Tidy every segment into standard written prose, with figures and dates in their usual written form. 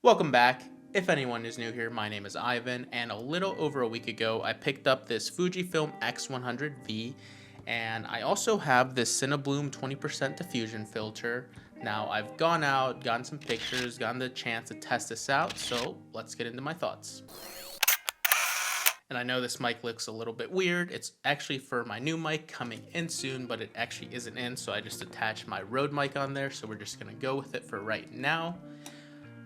Welcome back. If anyone is new here, my name is Ivan, and a little over a week ago, I picked up this Fujifilm X100V, and I also have this CineBloom 20% diffusion filter. Now, I've gone out, gotten some pictures, gotten the chance to test this out, so let's get into my thoughts. And I know this mic looks a little bit weird. It's actually for my new mic coming in soon, but it actually isn't in, so I just attached my Rode mic on there, so we're just gonna go with it for right now.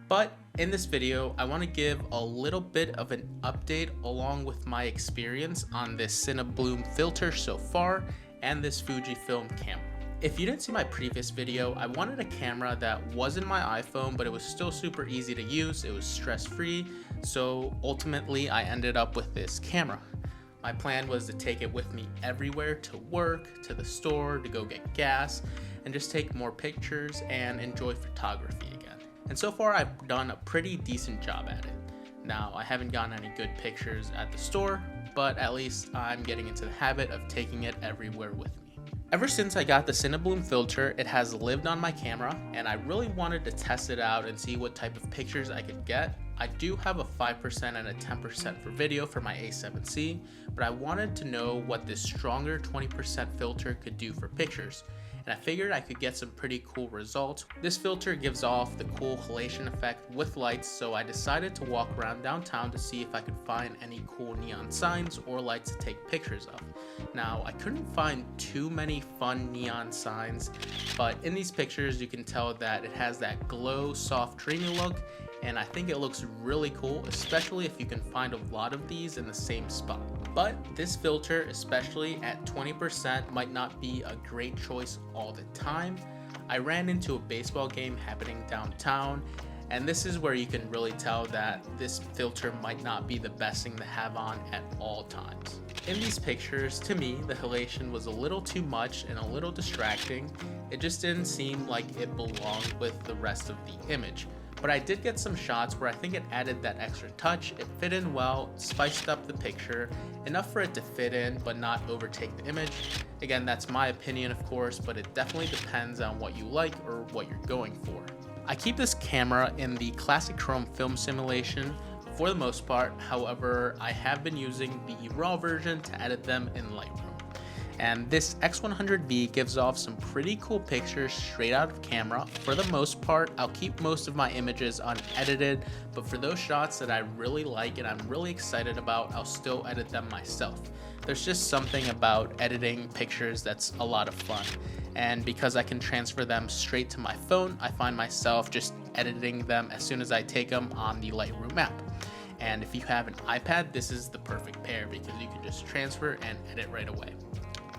But in this video, I want to give a little bit of an update along with my experience on this CineBloom filter so far and this Fujifilm camera. If you didn't see my previous video, I wanted a camera that wasn't my iPhone, but it was still super easy to use. It was stress-free, so ultimately I ended up with this camera. My plan was to take it with me everywhere, to work, to the store, to go get gas, and just take more pictures and enjoy photography again. And so far, I've done a pretty decent job at it. Now, I haven't gotten any good pictures at the store, but at least I'm getting into the habit of taking it everywhere with me. Ever since I got the CineBloom filter, it has lived on my camera, and I really wanted to test it out and see what type of pictures I could get. I do have a 5% and a 10% for video for my A7C, but I wanted to know what this stronger 20% filter could do for pictures. And I figured I could get some pretty cool results. This filter gives off the cool halation effect with lights, so I decided to walk around downtown to see if I could find any cool neon signs or lights to take pictures of. Now, I couldn't find too many fun neon signs, but in these pictures you can tell that it has that glow, soft, dreamy look, and I think it looks really cool, especially if you can find a lot of these in the same spot. But this filter, especially at 20%, might not be a great choice all the time. I ran into a baseball game happening downtown, and this is where you can really tell that this filter might not be the best thing to have on at all times. In these pictures, to me, the halation was a little too much and a little distracting. It just didn't seem like it belonged with the rest of the image. But I did get some shots where I think it added that extra touch. It fit in well, spiced up the picture, enough for it to fit in but not overtake the image. Again, that's my opinion of course, but it definitely depends on what you like or what you're going for. I keep this camera in the classic chrome film simulation for the most part. However, I have been using the raw version to edit them in Lightroom. And this X100V gives off some pretty cool pictures straight out of camera. For the most part, I'll keep most of my images unedited, but for those shots that I really like and I'm really excited about, I'll still edit them myself. There's just something about editing pictures that's a lot of fun. And because I can transfer them straight to my phone, I find myself just editing them as soon as I take them on the Lightroom app. And if you have an iPad, this is the perfect pair because you can just transfer and edit right away.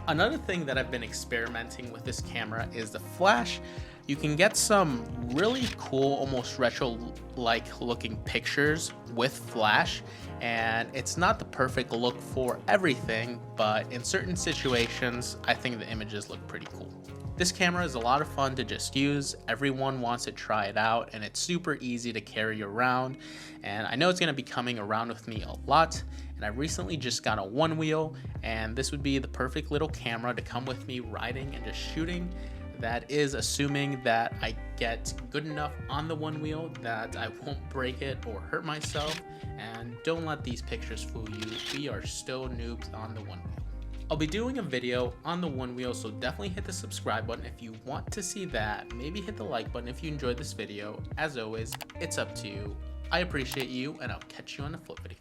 Another thing that I've been experimenting with this camera is the flash. You can get some really cool, almost retro-like looking pictures with flash, and it's not the perfect look for everything, but in certain situations, I think the images look pretty cool. This camera is a lot of fun to just use. Everyone wants to try it out, and it's super easy to carry around. And I know it's going to be coming around with me a lot. And I recently just got a one wheel, and this would be the perfect little camera to come with me riding and just shooting. That is assuming that I get good enough on the one wheel that I won't break it or hurt myself. And don't let these pictures fool you. We are still noobs on the one wheel. I'll be doing a video on the one wheel, so definitely hit the subscribe button if you want to see that. Maybe hit the like button if you enjoyed this video. As always, it's up to you. I appreciate you, and I'll catch you on the flip video.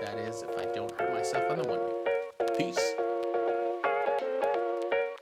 That is, if I don't hurt myself on the one wheel. Peace.